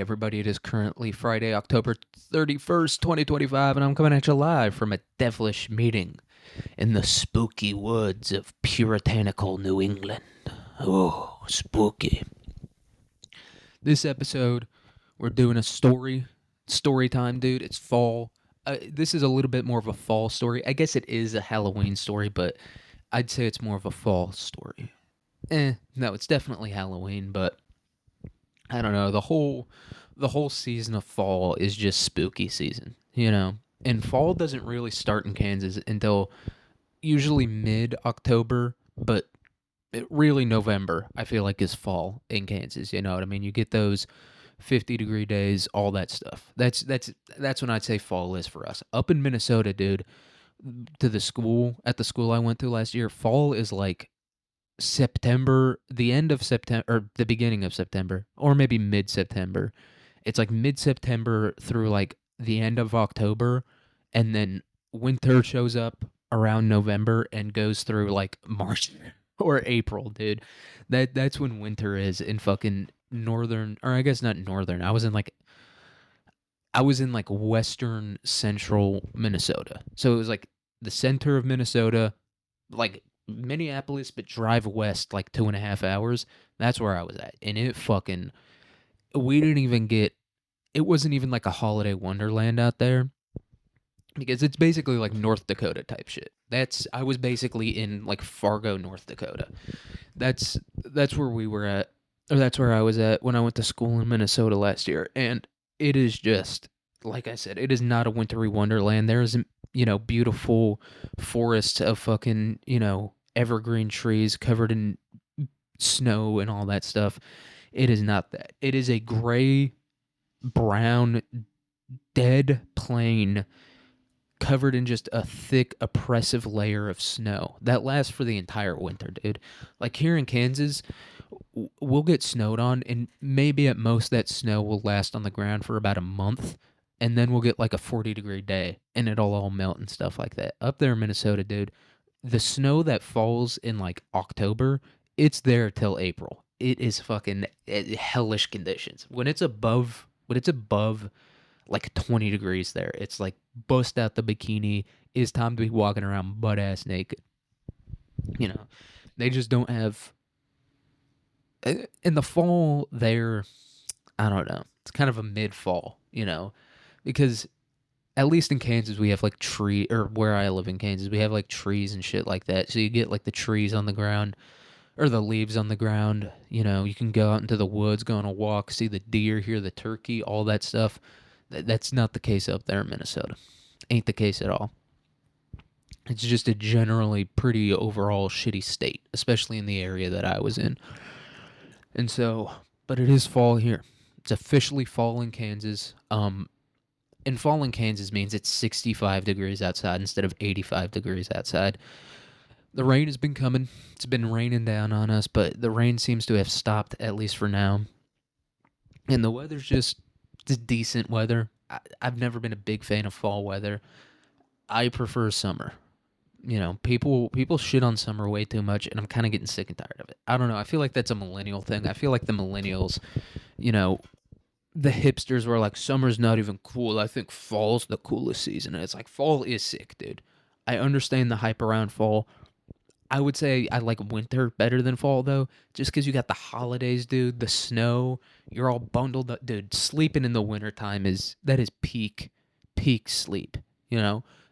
everybody. It is currently Friday, October 31st, 2025, and I'm coming at you live from a devilish meeting in the spooky woods of puritanical New England. Oh, spooky. This episode, we're doing a story time, dude. It's fall. This is a little bit more of a fall story. I guess it is a Halloween story, but I'd say it's more of a fall story. No, it's definitely Halloween, but I don't know. The whole season of fall is just spooky season, you know. And fall doesn't really start in Kansas until usually mid October, but really November. I feel like is fall in Kansas. You know what I mean? You get those 50-degree days, all that stuff. That's when I'd say fall is for us. Up in Minnesota, dude, to the school at the school I went to last year, fall is like September, the end of September, or the beginning of September, or maybe mid September. It's like mid September through like the end of October, and then winter shows up around November and goes through like March or April, dude. That's when winter is in fucking northern, or I guess not northern. I was in like western central Minnesota. So it was like the center of Minnesota, like Minneapolis, but drive west like 2.5 hours. That's where I was at. And we didn't even get, it wasn't even like a holiday wonderland out there because it's basically like North Dakota type shit. I was basically in like Fargo, North Dakota. That's where we were at, or that's where I was at when I went to school in Minnesota last year. And it is just, like I said, it is not a wintry wonderland. There is, beautiful forests of fucking, evergreen trees covered in snow and all that stuff. It is not that. It is a gray, brown, dead plain covered in just a thick, oppressive layer of snow that lasts for the entire winter, dude. Like here in Kansas, we'll get snowed on, and maybe at most that snow will last on the ground for about a month, and then we'll get like a 40-degree day, and it'll all melt and stuff like that. Up there in Minnesota, dude, the snow that falls in like October, it's there till April. It is fucking hellish conditions. When it's above like 20 degrees there, it's like bust out the bikini. It's time to be walking around butt ass naked. You know, they just don't have in the fall there. I don't know. It's kind of a mid fall, because at least in Kansas we have like or where I live in Kansas, we have like trees and shit like that. So you get like the trees on the ground or the leaves on the ground. You can go out into the woods, go on a walk, see the deer, hear the turkey, all that stuff. That's not the case up there in Minnesota. Ain't the case at all. It's just a generally pretty overall shitty state, especially in the area that I was in. And so, but it is fall here. It's officially fall in Kansas. And fall in Kansas means it's 65 degrees outside instead of 85 degrees outside. The rain has been coming. It's been raining down on us, but the rain seems to have stopped, at least for now. And the weather's just decent weather. I've never been a big fan of fall weather. I prefer summer. People shit on summer way too much, and I'm kind of getting sick and tired of it. I don't know. I feel like that's a millennial thing. I feel like the millennials, the hipsters were like, summer's not even cool. I think fall's the coolest season. And it's like, fall is sick, dude. I understand the hype around fall. I would say I like winter better than fall, though, just because you got the holidays, dude, the snow. You're all bundled up. Dude, sleeping in the wintertime is peak sleep,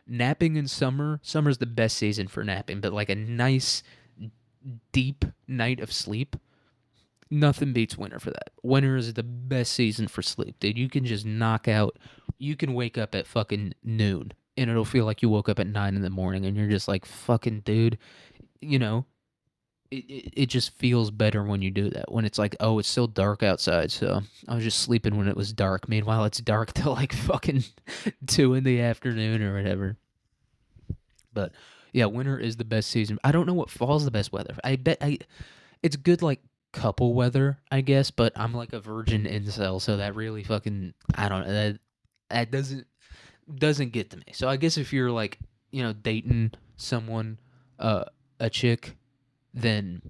Napping in summer's the best season for napping, but like a nice, deep night of sleep, nothing beats winter for that. Winter is the best season for sleep, dude. You can just knock out. You can wake up at fucking noon, and it'll feel like you woke up at 9 in the morning, and you're just like, fucking dude, it just feels better when you do that. When it's like, oh, it's still dark outside, so I was just sleeping when it was dark. Meanwhile, it's dark till like fucking 2 in the afternoon or whatever. But yeah, winter is the best season. I don't know what fall's the best weather. I bet it's good like couple weather, I guess, but I'm like a virgin incel, so that really fucking, I don't know, that doesn't get to me. So I guess if you're like, dating someone, a chick, then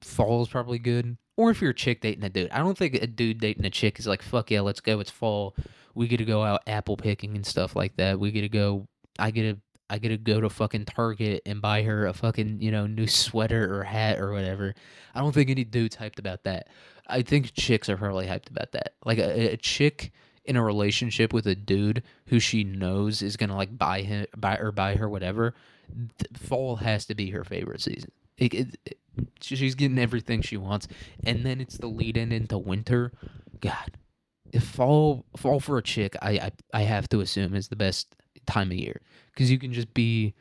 fall is probably good. or if you're a chick dating a dude. I don't think a dude dating a chick is like, fuck yeah, let's go. It's fall. We get to go out apple picking and stuff like that. We get to go. I get to. I get to go to fucking Target and buy her a fucking, new sweater or hat or whatever. I don't think any dude's hyped about that. I think chicks are probably hyped about that. Like a chick in a relationship with a dude who she knows is gonna like buy her whatever. Fall has to be her favorite season. She's getting everything she wants, and then it's the lead in into winter. God, if fall for a chick, I have to assume is the best time of year because you can just be.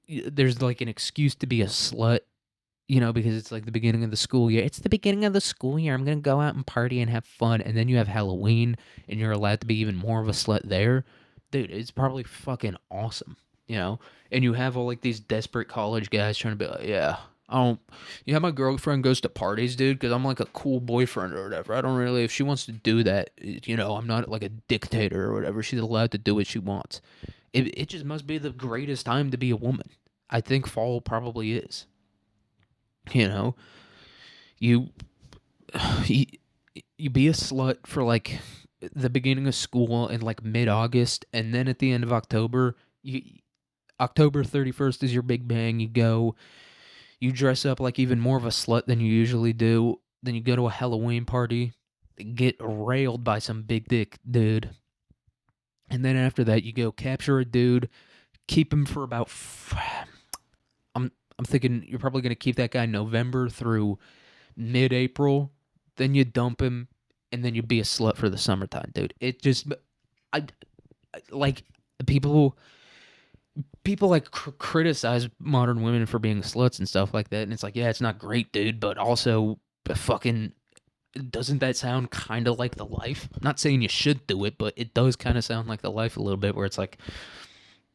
There's like an excuse to be a slut, because it's like the beginning of the school year. It's the beginning of the school year. I'm gonna go out and party and have fun, and then you have Halloween, and you're allowed to be even more of a slut there, dude. It's probably fucking awesome, you know. And you have all like these desperate college guys trying to be like, yeah, I don't. Yeah, my girlfriend goes to parties, dude, because I'm like a cool boyfriend or whatever. I don't really. If she wants to do that, I'm not like a dictator or whatever. She's allowed to do what she wants. It just must be the greatest time to be a woman. I think fall probably is. You know, you you, you be a slut for like the beginning of school in like mid-August, and then at the end of October, October 31st is your big bang. You dress up like even more of a slut than you usually do. Then you go to a Halloween party, get railed by some big dick dude, and then after that you go capture a dude, keep him for about. I'm thinking you're probably gonna keep that guy November through mid-April, then you dump him, and then you be a slut for the summertime, dude. It just, I like people. People like criticize modern women for being sluts and stuff like that, and it's like, yeah, it's not great, dude, but also, fucking, doesn't that sound kind of like the life? I'm not saying you should do it, but it does kind of sound like the life a little bit, where it's like,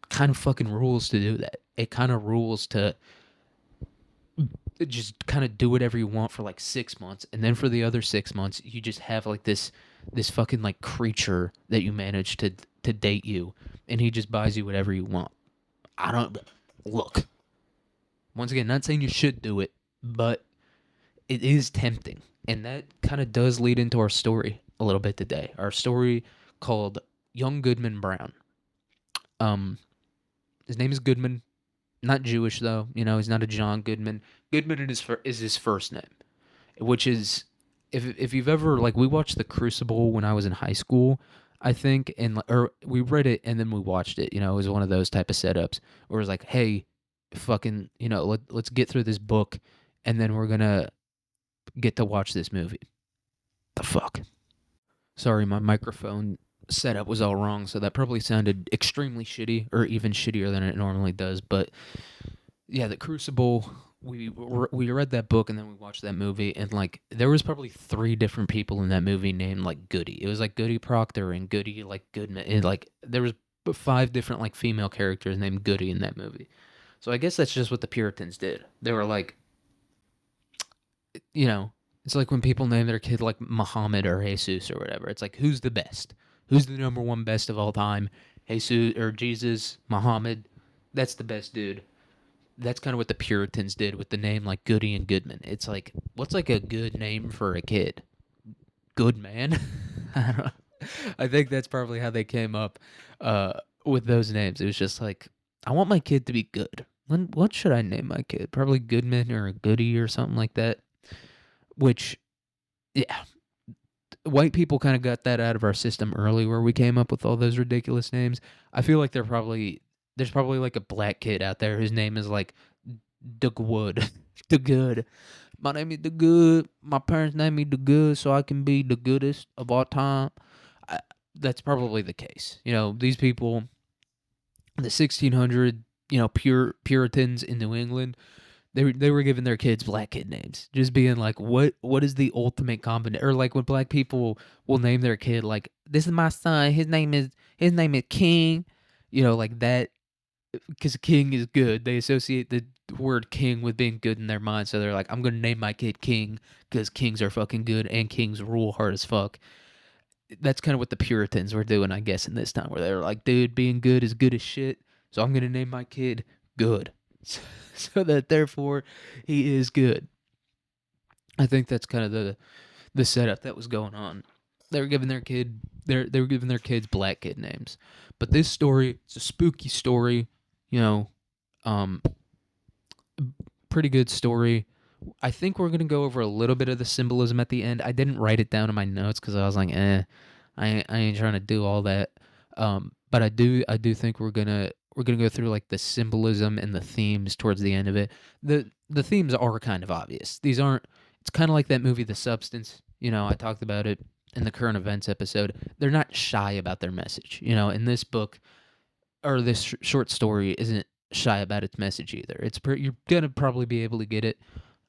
kind of fucking rules to do that. It kind of rules to just kind of do whatever you want for like 6 months, and then for the other 6 months you just have like this fucking like creature that you manage to date you, and he just buys you whatever you want. I don't look, once again, not saying you should do it, but it is tempting, and that kind of does lead into our story a little bit today, our story called Young Goodman Brown. um his name is Goodman. Not Jewish though, he's not a John Goodman. Goodman is his first name, which is, if you've ever, like, we watched The Crucible when I was in high school, I think, or we read it and then we watched it. It was one of those type of setups where it was like, hey, fucking, let's get through this book, and then we're gonna get to watch this movie. The fuck. Sorry, my microphone setup was all wrong, so that probably sounded extremely shitty, or even shittier than it normally does. But yeah, The Crucible. We read that book and then we watched that movie, and like there was probably three different people in that movie named like Goody. It was like Goody Proctor and Goody like Goodman, and like there was five different like female characters named Goody in that movie. So I guess that's just what the Puritans did. They were like, you know, it's like when people name their kid like Muhammad or Jesus or whatever. It's like, who's the best? Who's the number one best of all time? Jesus or Jesus, Muhammad. That's the best dude. That's kind of what the Puritans did with the name like Goody and Goodman. It's like, what's like a good name for a kid? Good man. I don't know. I think that's probably how they came up with those names. It was just like, I want my kid to be good. What should I name my kid? Probably Goodman or Goody or something like that. Which, yeah, white people kind of got that out of our system early, where we came up with all those ridiculous names. I feel like there's probably like a black kid out there whose name is like Dugwood. The Good. My name is the Good. My parents named me the Good so I can be the goodest of all time. I, that's probably the case. These people, the 1600, Puritans in New England, they were giving their kids black kid names, just being like, what is the ultimate combination? Or like when black people will name their kid like, this is my son, his name is King, like that, because King is good. They associate the word king with being good in their mind, so they're like, I'm gonna name my kid King because kings are fucking good and kings rule hard as fuck. That's kind of what the Puritans were doing, I guess, in this time, where they were like, dude, being good is good as shit, so I'm gonna name my kid Good. So that therefore he is good. I think that's kind of the setup that was going on. They were giving their kid they were giving their kids black kid names. But this story, it's a spooky story, you know, um pretty good story. I think we're gonna go over a little bit of the symbolism at the end. I didn't write it down in my notes because I was like, I ain't trying to do all that. But I do think we're gonna go through like the symbolism and the themes towards the end of it. The themes are kind of obvious. These aren't. It's kind of like that movie, The Substance. I talked about it in the current events episode. They're not shy about their message. In this book or this short story isn't shy about its message either. You're gonna probably be able to get it,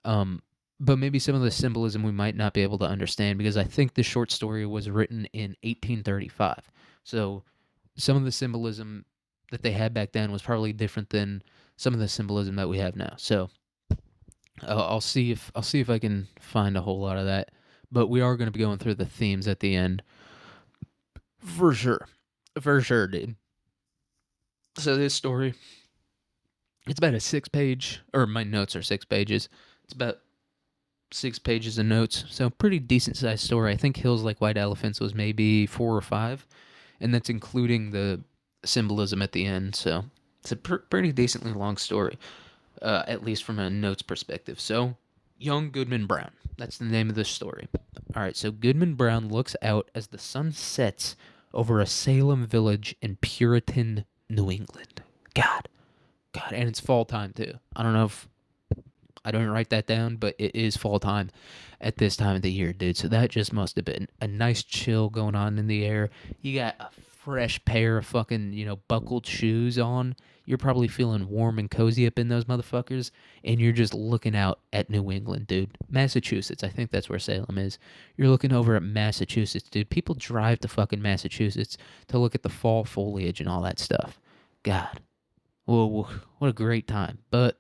um, but maybe some of the symbolism we might not be able to understand because I think the short story was written in 1835. So some of the symbolism that they had back then was probably different than some of the symbolism that we have now. So I'll see if I can find a whole lot of that. But we are going to be going through the themes at the end for sure, dude. So this story, it's about a 6 page, or my notes are 6 pages. It's about 6 pages of notes, so pretty decent sized story. I think Hills Like White Elephants was maybe 4 or 5, and that's including the symbolism at the end. So it's a pretty decently long story, at least from a notes perspective. So, young Goodman Brown. That's the name of the story. All right, so Goodman Brown looks out as the sun sets over a Salem village in Puritan New England. God, and it's fall time too. I don't know if I don't write that down, but it is fall time at this time of the year, dude. So that just must have been a nice chill going on in the air. You got a fresh pair of fucking, buckled shoes on. You're probably feeling warm and cozy up in those motherfuckers, and you're just looking out at New England, dude. Massachusetts, I think that's where Salem is. You're looking over at Massachusetts, dude. People drive to fucking Massachusetts to look at the fall foliage and all that stuff. God, whoa, what a great time. But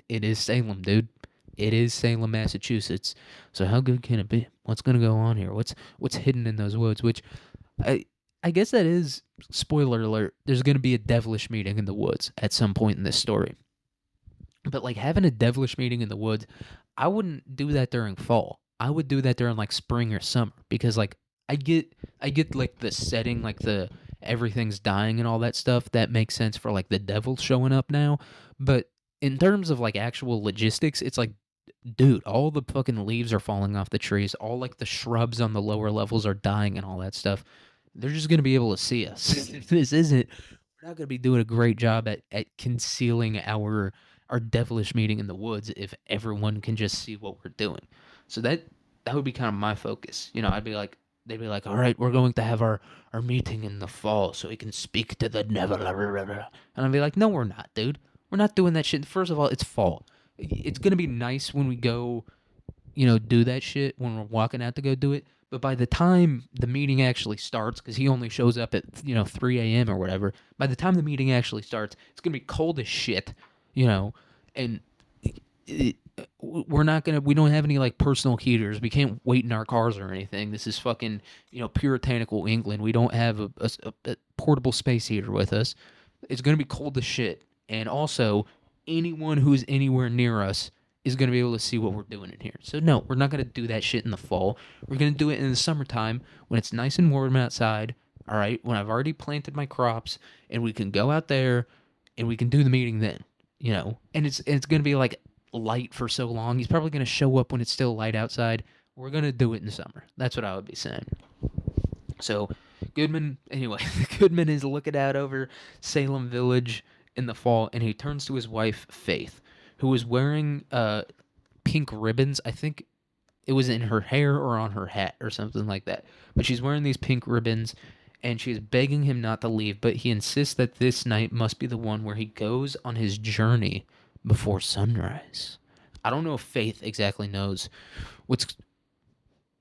it is Salem, dude. It is Salem, Massachusetts. So how good can it be? What's gonna go on here? What's hidden in those woods? Which I I guess that is spoiler alert. There's gonna be a devilish meeting in the woods at some point in this story. But like having a devilish meeting in the woods, I wouldn't do that during fall. I would do that during like spring or summer because like I get like the setting, like the everything's dying and all that stuff. That makes sense for like the devil showing up now. But in terms of like actual logistics, it's like, dude, all the fucking leaves are falling off the trees. All like the shrubs on the lower levels are dying and all that stuff. They're just gonna be able to see us. This isn't. We're not gonna be doing a great job at concealing our devilish meeting in the woods if everyone can just see what we're doing. So that would be kind of my focus. I'd be like, they'd be like, all right, we're going to have our meeting in the fall so we can speak to the devil. And I'd be like, no, we're not, dude. We're not doing that shit. First of all, it's fall. It's gonna be nice when we go, do that shit when we're walking out to go do it. But by the time the meeting actually starts, because he only shows up at 3 a.m. or whatever. By the time the meeting actually starts, it's gonna be cold as shit, and we're not gonna. We don't have any like personal heaters. We can't wait in our cars or anything. This is fucking puritanical England. We don't have a portable space heater with us. It's gonna be cold as shit, and also anyone who's anywhere near us is going to be able to see what we're doing in here. So no, we're not going to do that shit in the fall. We're going to do it in the summertime when it's nice and warm outside, all right? When I've already planted my crops and we can go out there and we can do the meeting then, And it's going to be like light for so long. He's probably going to show up when it's still light outside. We're going to do it in the summer. That's what I would be saying. So Goodman, anyway, Goodman is looking out over Salem Village in the fall, and he turns to his wife, Faith, who is wearing pink ribbons. I think it was in her hair or on her hat or something like that. But she's wearing these pink ribbons, and she's begging him not to leave, but he insists that this night must be the one where he goes on his journey before sunrise. I don't know if Faith exactly knows what's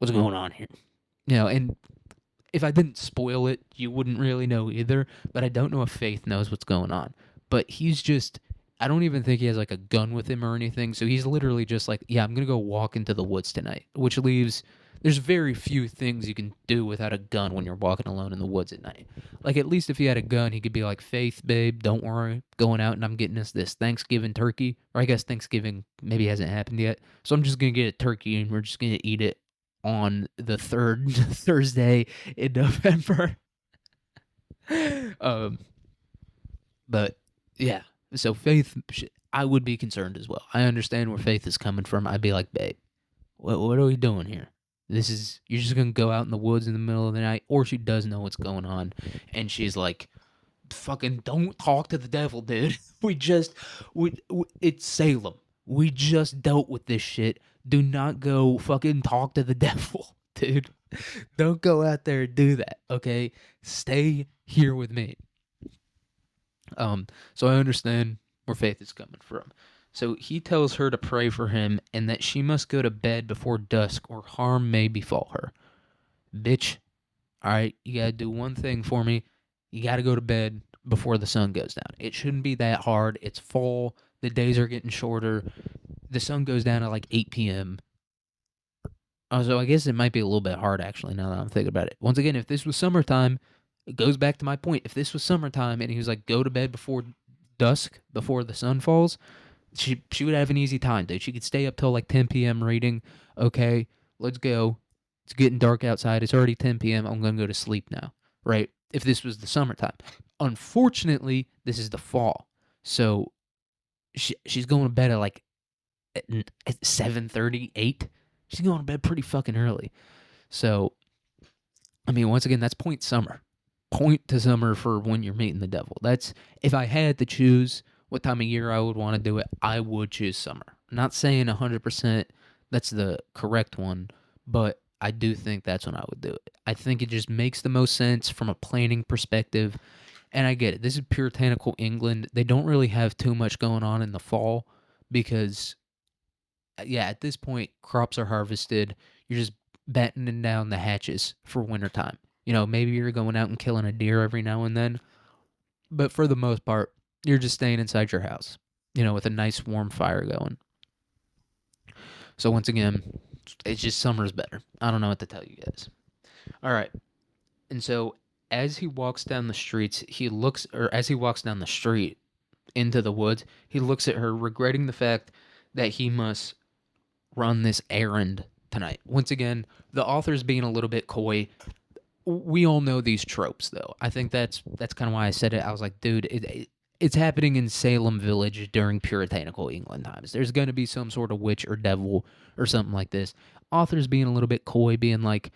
going on here. And if I didn't spoil it, you wouldn't really know either, but I don't know if Faith knows what's going on. But he's just, I don't even think he has like a gun with him or anything, so he's literally just like, yeah, I'm going to go walk into the woods tonight, which leaves There's very few things you can do without a gun when you're walking alone in the woods at night. Like, at least if he had a gun, he could be like, Faith, babe, don't worry, going out and I'm getting us this Thanksgiving turkey. Or I guess Thanksgiving maybe hasn't happened yet. So I'm just going to get a turkey and we're just going to eat it on the third Thursday in November. um, but yeah, so Faith, I would be concerned as well. I understand where Faith is coming from. I'd be like, babe, what are we doing here? This is, you're just gonna go out in the woods in the middle of the night, or she does know what's going on, and she's like, fucking don't talk to the devil, dude. It's Salem. We just dealt with this shit. Do not go fucking talk to the devil, dude. Don't go out there and do that, okay? Stay here with me. So I understand where Faith is coming from. So he tells her to pray for him and that she must go to bed before dusk or harm may befall her. Bitch, alright, you gotta do one thing for me. You gotta go to bed before the sun goes down. It shouldn't be that hard. It's fall. The days are getting shorter. The sun goes down at like 8 p.m. So I guess it might be a little bit hard, actually, now that I'm thinking about it. Once again, if this was summertime, it goes back to my point. If this was summertime and he was like, go to bed before dusk, before the sun falls, she would have an easy time, dude. She could stay up till like 10 p.m. reading. Okay, let's go. It's getting dark outside. It's already 10 p.m. I'm going to go to sleep now, right? If this was the summertime. Unfortunately, this is the fall. So she's going to bed at like at 7:30, 8. She's going to bed pretty fucking early. So, I mean, once again, that's point summer. Point to summer for when you're meeting the devil. That's, if I had to choose what time of year I would want to do it, I would choose summer. I'm not saying 100% that's the correct one, but I do think that's when I would do it. I think it just makes the most sense from a planning perspective. And I get it. This is puritanical England. They don't really have too much going on in the fall because, yeah, at this point, crops are harvested. You're just battening down the hatches for wintertime. You know, maybe you're going out and killing a deer every now and then, but for the most part, you're just staying inside your house, you know, with a nice warm fire going. So once again, it's just summer's better. I don't know what to tell you guys. All right. And so as he walks down the streets, as he walks down the street into the woods, he looks at her, regretting the fact that he must run this errand tonight. Once again, the author's being a little bit coy. We all know these tropes, though. I think that's kind of why I said it. I was like, dude, it's happening in Salem Village during puritanical England times. There's going to be some sort of witch or devil or something like this. Author's being a little bit coy, being like,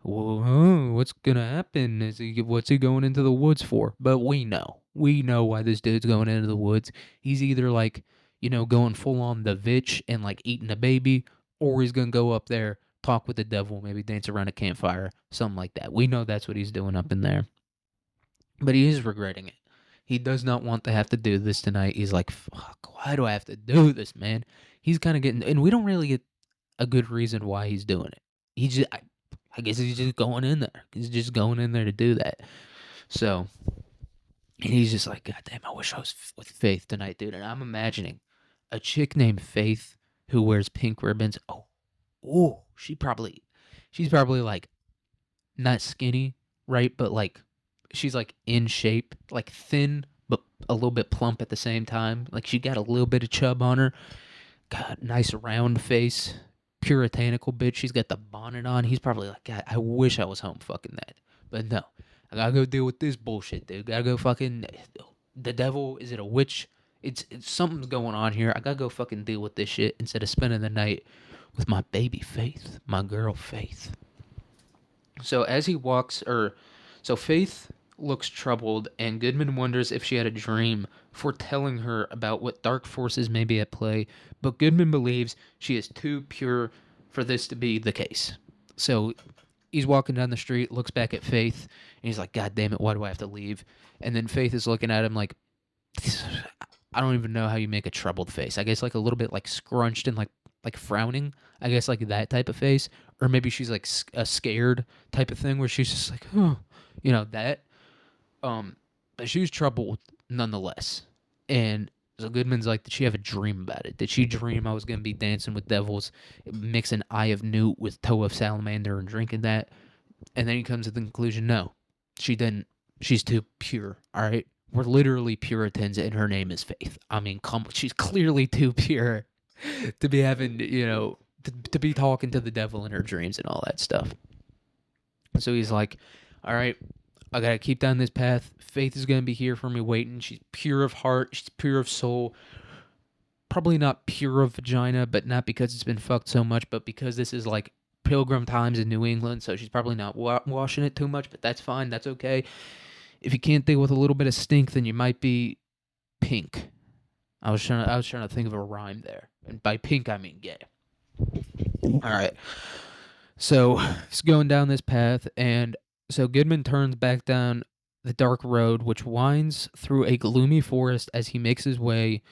whoa, what's going to happen? What's he going into the woods for? But we know why this dude's going into the woods. He's either like, you know, going full on the vitch and like eating a baby, or he's going to go up there, talk with the devil, maybe dance around a campfire, something like that. We know that's what he's doing up in there. But he is regretting it. He does not want to have to do this tonight. He's like, fuck, why do I have to do this, man? He's kind of getting, and we don't really get a good reason why he's doing it. I guess he's just going in there. He's just going in there to do that. So, and he's just like, God damn, I wish I was with Faith tonight, dude. And I'm imagining a chick named Faith who wears pink ribbons. Oh, she's probably like not skinny, right? But like, she's like in shape, like thin, but a little bit plump at the same time. Like she got a little bit of chub on her. God, nice round face, puritanical bitch. She's got the bonnet on. He's probably like, God, I wish I was home fucking that. But no, I gotta go deal with this bullshit, dude. Gotta go fucking, the devil, is it a witch? It's something's going on here. I gotta go fucking deal with this shit instead of spending the night with my baby Faith, my girl Faith. So as he walks, so Faith looks troubled, and Goodman wonders if she had a dream foretelling her about what dark forces may be at play, but Goodman believes she is too pure for this to be the case. So he's walking down the street, looks back at Faith, and he's like, God damn it, why do I have to leave? And then Faith is looking at him like, I don't even know how you make a troubled face. I guess like a little bit like scrunched and like frowning. I guess like that type of face. Or maybe she's like a scared type of thing where she's just like, oh, you know, that. But she was troubled nonetheless. And So Goodman's like, did she have a dream about it? Did she dream I was gonna be dancing with devils, mixing Eye of Newt with Toe of Salamander and drinking that? And then he comes to the conclusion, no, she didn't. She's too pure. All right, we're literally Puritans, and her name is Faith. I mean, come, she's clearly too pure to be having, to be talking to the devil in her dreams and all that stuff. So he's like, all right, I gotta keep down this path. Faith is gonna be here for me waiting. She's pure of heart. She's pure of soul. Probably not pure of vagina, but not because it's been fucked so much, but because this is like pilgrim times in New England, so she's probably not washing it too much, but that's fine. That's okay. If you can't deal with a little bit of stink, then you might be pink. I was trying to think of a rhyme there, and by pink I mean gay. All right. So he's going down this path, and so Goodman turns back down the dark road, which winds through a gloomy forest as he makes his way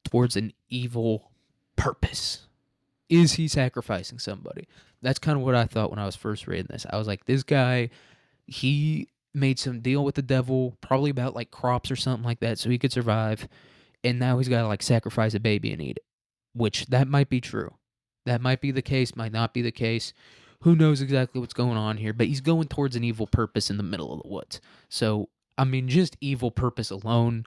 towards an evil purpose. Is he sacrificing somebody? That's kind of what I thought when I was first reading this. I was like, this guy, he made some deal with the devil, probably about like crops or something like that, so he could survive. And now he's got to like sacrifice a baby and eat it, which that might be true. That might be the case, might not be the case. Who knows exactly what's going on here, but he's going towards an evil purpose in the middle of the woods. So, I mean, just evil purpose alone,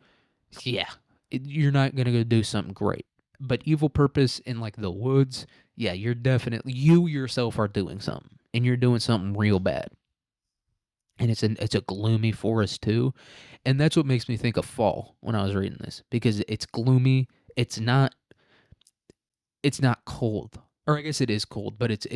yeah, you're not going to go do something great. But evil purpose in like the woods, yeah, you're definitely, you yourself are doing something, and you're doing something real bad. And it's a gloomy forest too, and that's what makes me think of fall when I was reading this, because it's gloomy. It's not cold, or I guess it is cold, but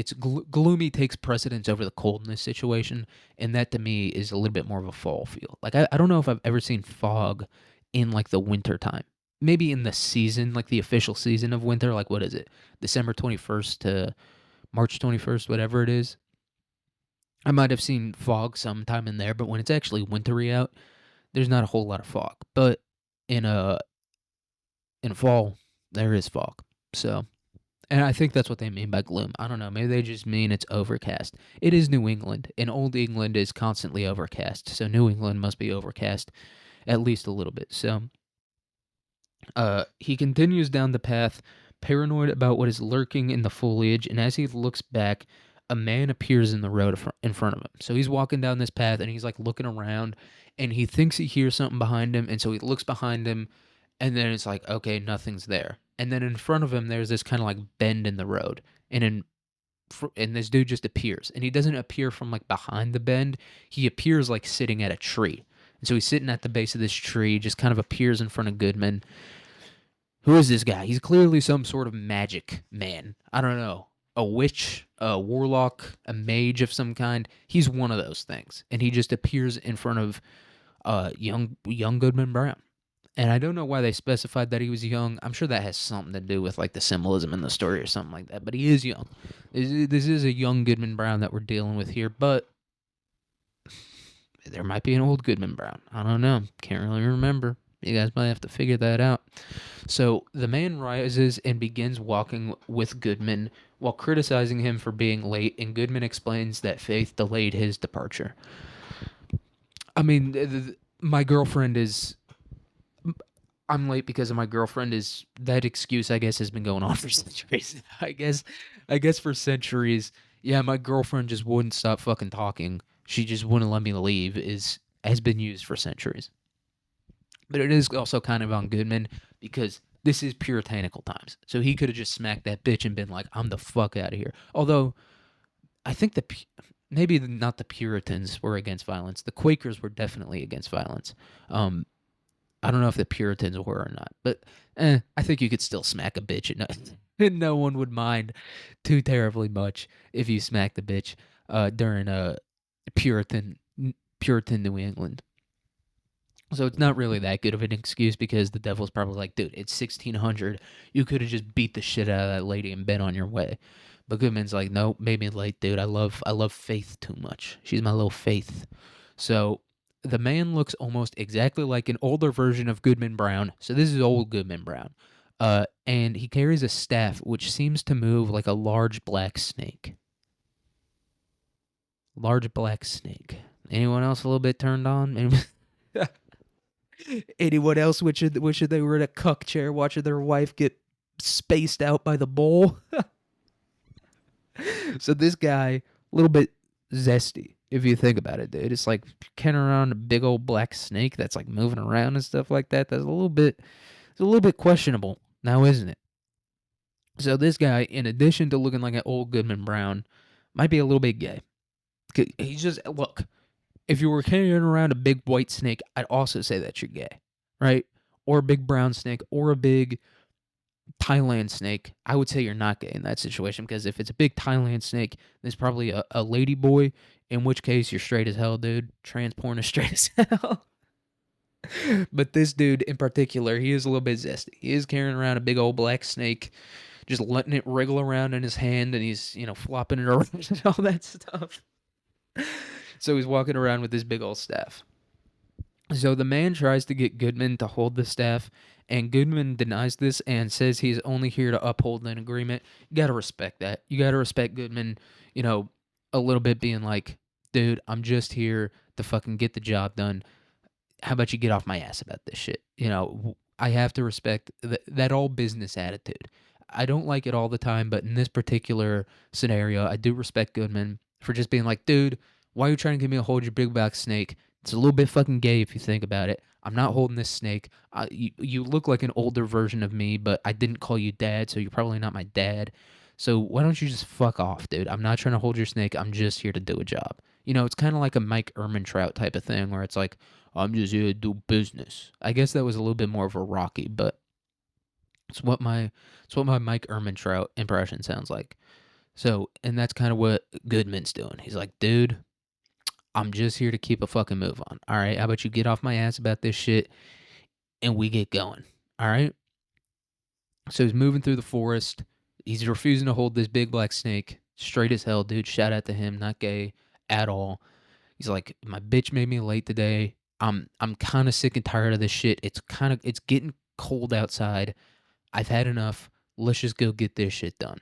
gloomy takes precedence over the cold in this situation, and that to me is a little bit more of a fall feel. Like I don't know if I've ever seen fog in like the winter time. Maybe in the season, like the official season of winter, like what is it, December 21st to March 21st, whatever it is. I might have seen fog sometime in there, but when it's actually wintry out, there's not a whole lot of fog. But in a in fall, there is fog. So, and I think that's what they mean by gloom. I don't know. Maybe they just mean it's overcast. It is New England, and Old England is constantly overcast. So New England must be overcast at least a little bit. So, he continues down the path, paranoid about what is lurking in the foliage, and as he looks back, a man appears in the road in front of him. So he's walking down this path, and he's like looking around, and he thinks he hears something behind him, and so he looks behind him, and then it's like, okay, nothing's there. And then in front of him, there's this kind of like bend in the road, and this dude just appears, and he doesn't appear from like behind the bend. He appears like sitting at a tree, and so he's sitting at the base of this tree, just kind of appears in front of Goodman. Who is this guy? He's clearly some sort of magic man. I don't know. A witch, a warlock, a mage of some kind. He's one of those things. And he just appears in front of young Goodman Brown. And I don't know why they specified that he was young. I'm sure that has something to do with like the symbolism in the story or something like that. But he is young. This is a young Goodman Brown that we're dealing with here. But there might be an old Goodman Brown. I don't know. Can't really remember. You guys might have to figure that out. So the man rises and begins walking with Goodman while criticizing him for being late, and Goodman explains that Faith delayed his departure. I mean, my girlfriend is. I'm late because of my girlfriend is that excuse, I guess, has been going on for centuries. I guess for centuries. Yeah, my girlfriend just wouldn't stop fucking talking. She just wouldn't let me leave has been used for centuries. But it is also kind of on Goodman because this is puritanical times. So he could have just smacked that bitch and been like, I'm the fuck out of here. Although, I think maybe not the Puritans were against violence. The Quakers were definitely against violence. I don't know if the Puritans were or not. But I think you could still smack a bitch and no one would mind too terribly much if you smacked the bitch during a Puritan New England. So it's not really that good of an excuse because the devil's probably like, dude, it's 1600. You could have just beat the shit out of that lady and been on your way. But Goodman's like, no, made me late, dude. I love Faith too much. She's my little Faith. So the man looks almost exactly like an older version of Goodman Brown. So this is old Goodman Brown. And he carries a staff which seems to move like a large black snake. Large black snake. Anyone else a little bit turned on? Anyone else wishing they were in a cuck chair watching their wife get spaced out by the bowl? So this guy, a little bit zesty, if you think about it, dude. It's like carrying around a big old black snake that's like moving around and stuff like that. It's a little bit questionable now, isn't it? So this guy, in addition to looking like an old Goodman Brown, might be a little bit gay. He's just look. If you were carrying around a big white snake, I'd also say that you're gay, right? Or a big brown snake, or a big Thailand snake. I would say you're not gay in that situation because if it's a big Thailand snake, there's probably a lady boy, in which case you're straight as hell, dude. Trans porn is straight as hell. But this dude in particular, he is a little bit zesty. He is carrying around a big old black snake, just letting it wriggle around in his hand, and he's, flopping it around and all that stuff. So he's walking around with this big old staff. So the man tries to get Goodman to hold the staff, and Goodman denies this and says he's only here to uphold an agreement. You gotta respect that. You gotta respect Goodman, you know, a little bit being like, dude, I'm just here to fucking get the job done. How about you get off my ass about this shit? I have to respect that all business attitude. I don't like it all the time, but in this particular scenario, I do respect Goodman for just being like, dude, why are you trying to get me to hold your big black snake? It's a little bit fucking gay if you think about it. I'm not holding this snake. You look like an older version of me, but I didn't call you dad, so you're probably not my dad. So why don't you just fuck off, dude? I'm not trying to hold your snake. I'm just here to do a job. It's kind of like a Mike Ehrmantraut type of thing where it's like, I'm just here to do business. I guess that was a little bit more of a Rocky, but it's what my Mike Ehrmantraut impression sounds like. So, and that's kind of what Goodman's doing. He's like, dude, I'm just here to keep a fucking move on. All right, how about you get off my ass about this shit and we get going. All right. So he's moving through the forest. He's refusing to hold this big black snake. Straight as hell, dude. Shout out to him. Not gay at all. He's like, my bitch made me late today. I'm kind of sick and tired of this shit. It's getting cold outside. I've had enough. Let's just go get this shit done.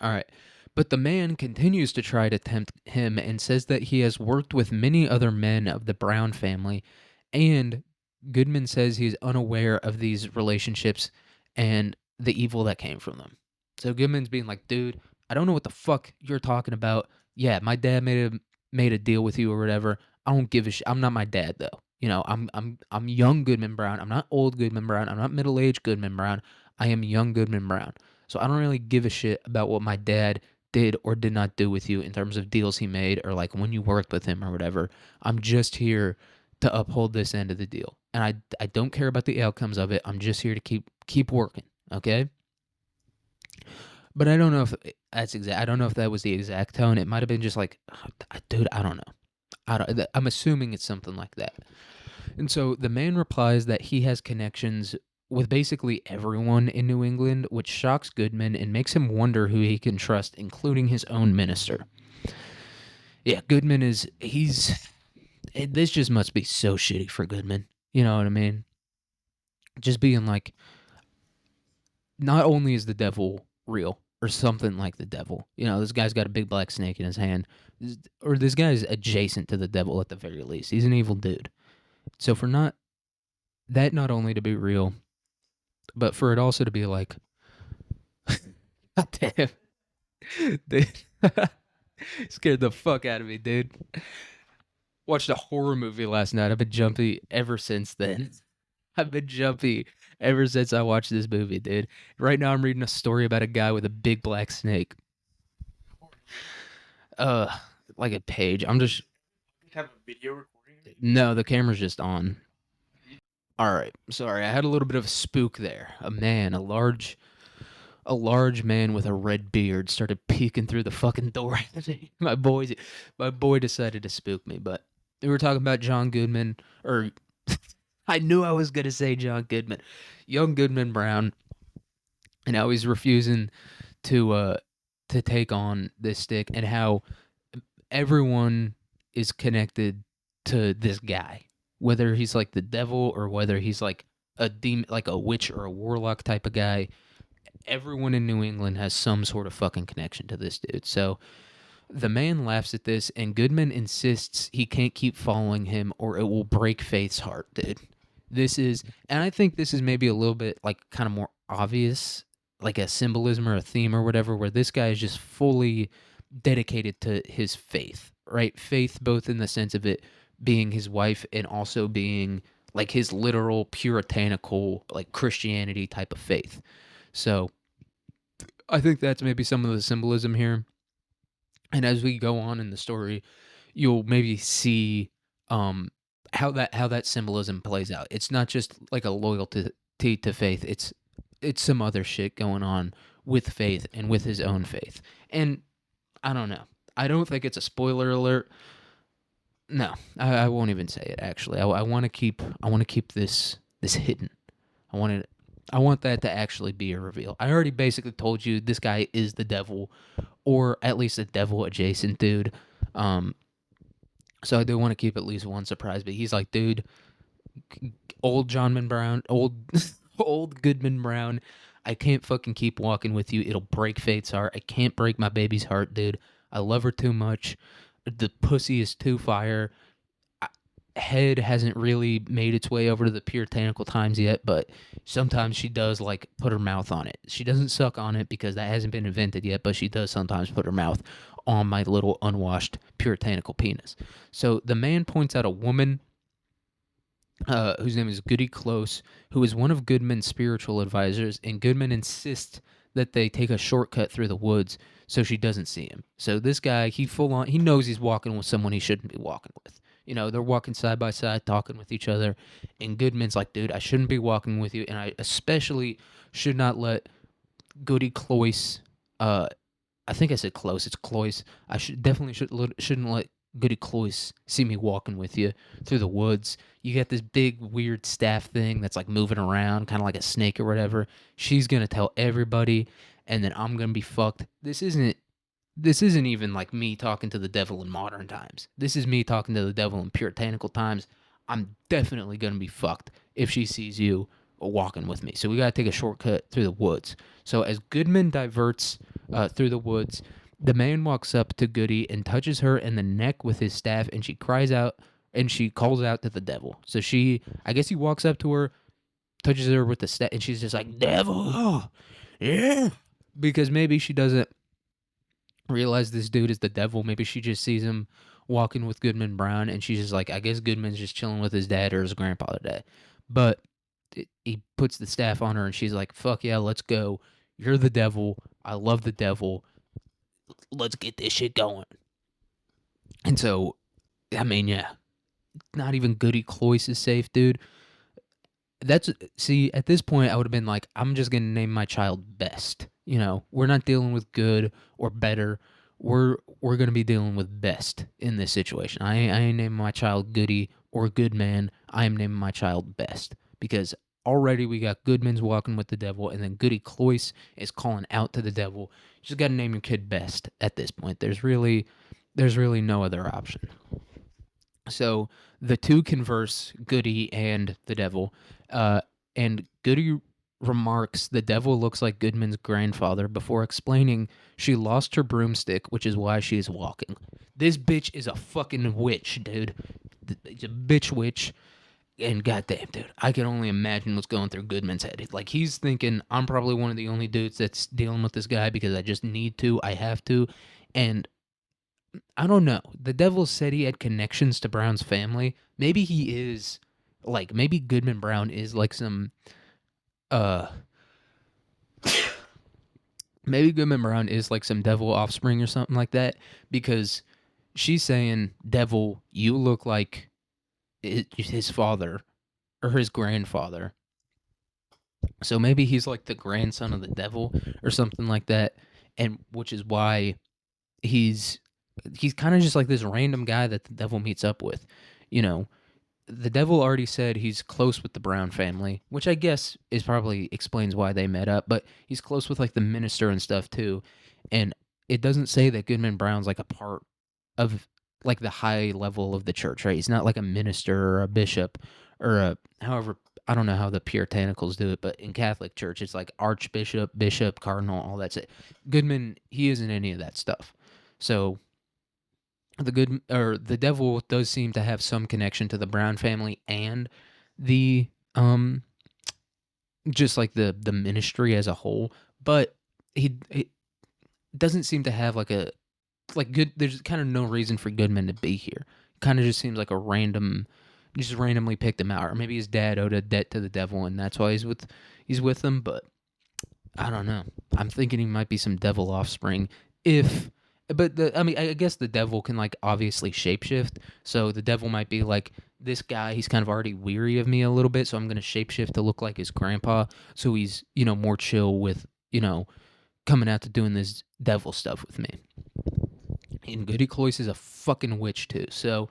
All right. But the man continues to try to tempt him and says that he has worked with many other men of the Brown family, and Goodman says he's unaware of these relationships and the evil that came from them. So Goodman's being like, dude, I don't know what the fuck you're talking about. Yeah, my dad made a deal with you or whatever. I don't give a shit. I'm not my dad though. I'm young Goodman Brown. I'm not old Goodman Brown. I'm not middle-aged Goodman Brown. I am young Goodman Brown. So I don't really give a shit about what my dad did or did not do with you in terms of deals he made or like when you worked with him or whatever. I'm just here to uphold this end of the deal. And I don't care about the outcomes of it. I'm just here to keep working, okay? But I don't know if that's exact. I don't know if that was the exact tone. It might have been just like, dude, I don't know. I'm assuming it's something like that. And so the man replies that he has connections with basically everyone in New England, which shocks Goodman and makes him wonder who he can trust, including his own minister. Yeah, Goodman this just must be so shitty for Goodman. You know what I mean? Just being like, not only is the devil real or something like the devil, this guy's got a big black snake in his hand, or this guy's adjacent to the devil at the very least. He's an evil dude. So for not only to be real, but for it also to be like, God damn, dude, scared the fuck out of me, dude. Watched a horror movie last night. I've been jumpy ever since then. I've been jumpy ever since I watched this movie, dude. Right now I'm reading a story about a guy with a big black snake. Like a page. I'm just Have a video recording? No, the camera's just on. All right. Sorry, I had a little bit of a spook there. A large man with a red beard started peeking through the fucking door. my boy decided to spook me, but we were talking about John Goodman, or I knew I was gonna say John Goodman, young Goodman Brown, and how he's refusing to take on this stick, and how everyone is connected to this guy, whether he's like the devil or whether he's like a demon, like a witch or a warlock type of guy. Everyone in New England has some sort of fucking connection to this dude. So The man laughs at this, and Goodman insists he can't keep following him or it will break Faith's heart, dude. This is, and I think this is maybe a little bit like kind of more obvious, like a symbolism or a theme or whatever, where this guy is just fully dedicated to his faith, right? Faith, both in the sense of it being his wife and also being like his literal puritanical, like Christianity type of faith. So I think that's maybe some of the symbolism here. And as we go on in the story, you'll maybe see um how that symbolism plays out. It's not just like a loyalty to faith. It's some other shit going on with faith and with his own faith. And I don't know. I don't think it's a spoiler alert. No, I won't even say it. Actually, I want to keep this hidden. I want it. I want that to actually be a reveal. I already basically told you this guy is the devil, or at least a devil adjacent dude. Um, so I do want to keep at least one surprise. But he's like, dude, old Johnman Brown, old old Goodman Brown. I can't fucking keep walking with you. It'll break Fate's heart. I can't break my baby's heart, dude. I love her too much. The pussy is too fire. Head hasn't really made its way over to the puritanical times yet, but sometimes she does like put her mouth on it. She doesn't suck on it because that hasn't been invented yet, but she does sometimes put her mouth on my little unwashed puritanical penis. So the man points out a woman whose name is Goody Close, who is one of Goodman's spiritual advisors, and Goodman insists that they take a shortcut through the woods so she doesn't see him. So this guy, he knows he's walking with someone he shouldn't be walking with. You know, they're walking side by side, talking with each other, and Goodman's like, dude, I shouldn't be walking with you, and I especially should not let Goody Cloyce, I think I said close. It's Cloyce. I shouldn't let Goody Cloyce see me walking with you through the woods. You got this big weird staff thing that's like moving around, kind of like a snake or whatever. She's gonna tell everybody, and then I'm gonna be fucked. This isn't even like me talking to the devil in modern times. This is me talking to the devil in puritanical times. I'm definitely gonna be fucked if she sees you walking with me. So we gotta take a shortcut through the woods. So as Goodman diverts through the woods, the man walks up to Goody and touches her in the neck with his staff, and she cries out and she calls out to the devil. So I guess he walks up to her, touches her with the staff, and she's just like, "Devil, oh, yeah," because maybe she doesn't realize this dude is the devil. Maybe she just sees him walking with Goodman Brown, and she's just like, I guess Goodman's just chilling with his dad or his grandfather dad. But he puts the staff on her, and she's like, fuck yeah, let's go. You're the devil. I love the devil. Let's get this shit going. And so, I mean, yeah, not even Goody Cloyce is safe, dude. At this point, I would have been like, I'm just gonna name my child Best. You know, we're not dealing with good or better. We're gonna be dealing with Best in this situation. I ain't naming my child Goody or Goodman. I am naming my child Best because already we got Goodman's walking with the devil, and then Goody Cloyce is calling out to the devil. You just gotta name your kid Best at this point. There's really no other option. So the two converse, Goody and the devil, uh, and Goody remarks the devil looks like Goodman's grandfather before explaining she lost her broomstick, which is why she is walking. This bitch is a fucking witch, dude. It's a bitch witch. And goddamn, dude, I can only imagine what's going through Goodman's head. Like, he's thinking, I'm probably one of the only dudes that's dealing with this guy because I just need to, I have to. And I don't know. The devil said he had connections to Brown's family. Maybe he is like maybe Goodman Brown is like some uh maybe Goodman Brown is like some devil offspring or something like that because she's saying, "Devil, you look like his father or his grandfather." So maybe he's like the grandson of the devil or something like that, and which is why he's he's kind of just like this random guy that the devil meets up with. You know, the devil already said he's close with the Brown family, which I guess is probably explains why they met up, but he's close with like the minister and stuff too. And it doesn't say that Goodman Brown's like a part of like the high level of the church, right? He's not like a minister or a bishop or a however I don't know how the puritanicals do it, but in Catholic church it's like archbishop, bishop, cardinal, all that's it. Goodman, he isn't any of that stuff. So the devil does seem to have some connection to the Brown family and the just like the ministry as a whole, but he doesn't seem to have like a like good. There's kind of no reason for Goodman to be here. Kind of just seems like a random, just randomly picked him out, or maybe his dad owed a debt to the devil, and that's why he's with them. But I don't know. I'm thinking he might be some devil offspring. If, but I mean, I guess the devil can like obviously shapeshift. So the devil might be like this guy. He's kind of already weary of me a little bit, so I'm gonna shapeshift to look like his grandpa. So he's more chill with coming out to doing this devil stuff with me. And Goody Cloyce is a fucking witch too. So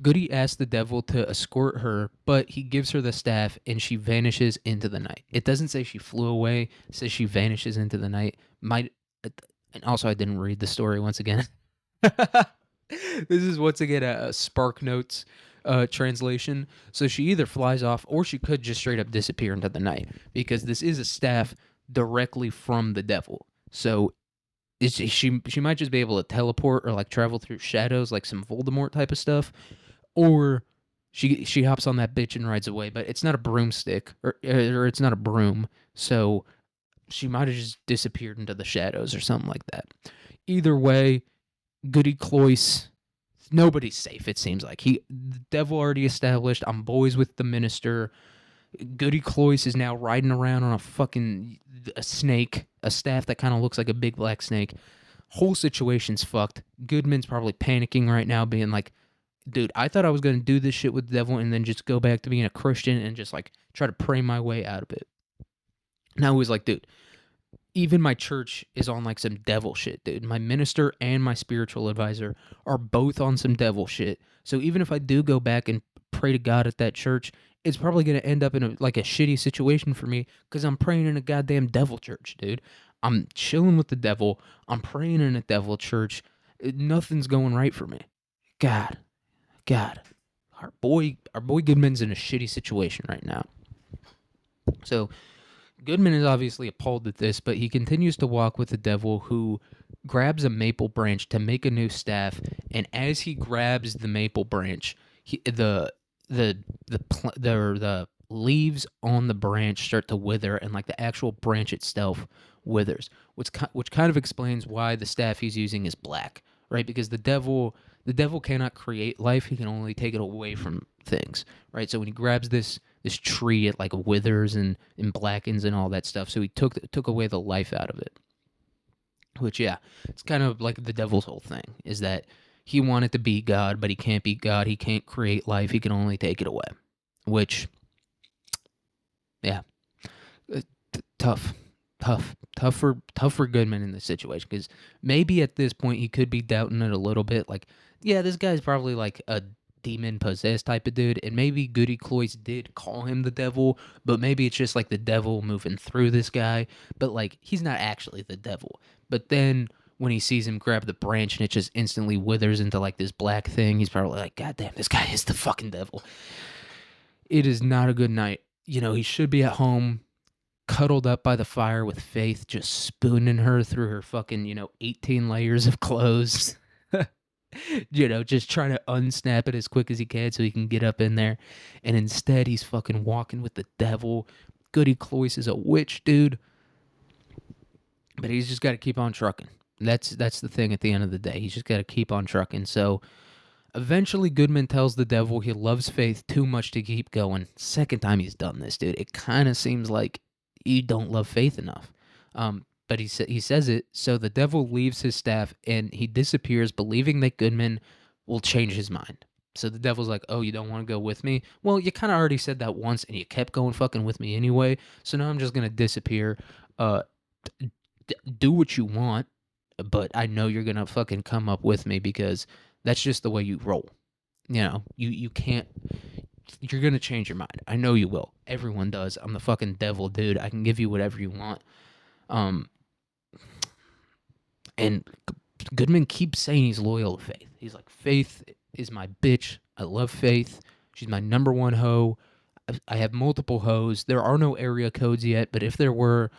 Goody asks the devil to escort her, but he gives her the staff and she vanishes into the night. It doesn't say she flew away, it says she vanishes into the night. And also I didn't read the story once again. This is once again a Spark Notes translation. So she either flies off or she could just straight up disappear into the night because this is a staff directly from the devil. So she might just be able to teleport or like travel through shadows like some Voldemort type of stuff, or she hops on that bitch and rides away. But it's not a broomstick or it's not a broom, so she might have just disappeared into the shadows or something like that. Either way, Goody Cloyce, nobody's safe. It seems like the devil already established. I'm boys with the minister. Goody Cloyce is now riding around on a snake, a staff that kind of looks like a big black snake. Whole situation's fucked. Goodman's probably panicking right now, being like, dude, I thought I was going to do this shit with the devil and then just go back to being a Christian and just like try to pray my way out of it. Now he was like, dude, even my church is on like some devil shit, dude. My minister and my spiritual advisor are both on some devil shit. So even if I do go back and pray to God at that church, it's probably going to end up in a shitty situation for me because I'm praying in a goddamn devil church, dude. I'm chilling with the devil. I'm praying in a devil church. Nothing's going right for me. God, God, our boy Goodman's in a shitty situation right now. So Goodman is obviously appalled at this, but he continues to walk with the devil, who grabs a maple branch to make a new staff. And as he grabs the maple branch, the leaves on the branch start to wither, and like the actual branch itself withers, which kind of explains why the staff he's using is black, right? Because the devil cannot create life; he can only take it away from things, right? So when he grabs this tree, it like withers and blackens and all that stuff. So he took away the life out of it. Which, yeah, it's kind of like the devil's whole thing, is that he wanted to be God, but he can't be God. He can't create life. He can only take it away. Which, yeah, uh, tough, tough for Goodman in this situation, because maybe at this point he could be doubting it a little bit. Like, yeah, this guy's probably like a demon possessed type of dude, and maybe Goody Cloyce did call him the devil, but maybe it's just like the devil moving through this guy. But like, he's not actually the devil. But then when he sees him grab the branch and it just instantly withers into like this black thing, he's probably like, God damn, this guy is the fucking devil. It is not a good night. He should be at home, cuddled up by the fire with Faith, just spooning her through her fucking, 18 layers of clothes. Just trying to unsnap it as quick as he can so he can get up in there. And instead, he's fucking walking with the devil. Goody Cloyce is a witch, dude. But he's just got to keep on trucking. That's the thing at the end of the day. He's just got to keep on trucking. So eventually, Goodman tells the devil he loves Faith too much to keep going. Second time he's done this, dude. It kind of seems like you don't love Faith enough. But he says it, so the devil leaves his staff and he disappears, believing that Goodman will change his mind. So the devil's like, oh, you don't want to go with me? Well, you kind of already said that once and you kept going fucking with me anyway, so now I'm just going to disappear. Uh, do what you want, but I know you're going to fucking come up with me because that's just the way you roll. You can't, you're going to change your mind. I know you will. Everyone does. I'm the fucking devil, dude. I can give you whatever you want. And Goodman keeps saying he's loyal to Faith. He's like, Faith is my bitch. I love Faith. She's my number one hoe. I have multiple hoes. There are no area codes yet, but if there were,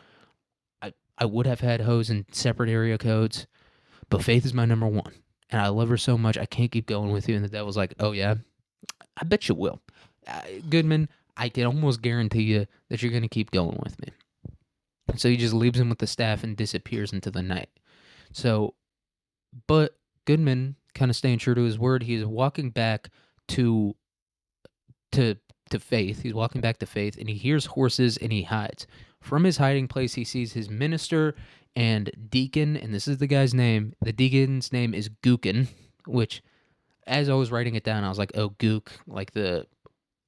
I would have had hoes in separate area codes. But Faith is my number one. and I love her so much. I can't keep going with you." And the devil's like, "Oh yeah, I bet you will, Goodman. I can almost guarantee you that you're gonna keep going with me." So he just leaves him with the staff and disappears into the night. So, but Goodman, kind of staying true to his word, he is walking back to to to Faith. He's walking back to Faith, and he hears horses, and he hides. From his hiding place, he sees his minister and deacon, and this is the guy's name. The deacon's name is Gookin, which, as I was writing it down, I was like, "Oh, Gook," like the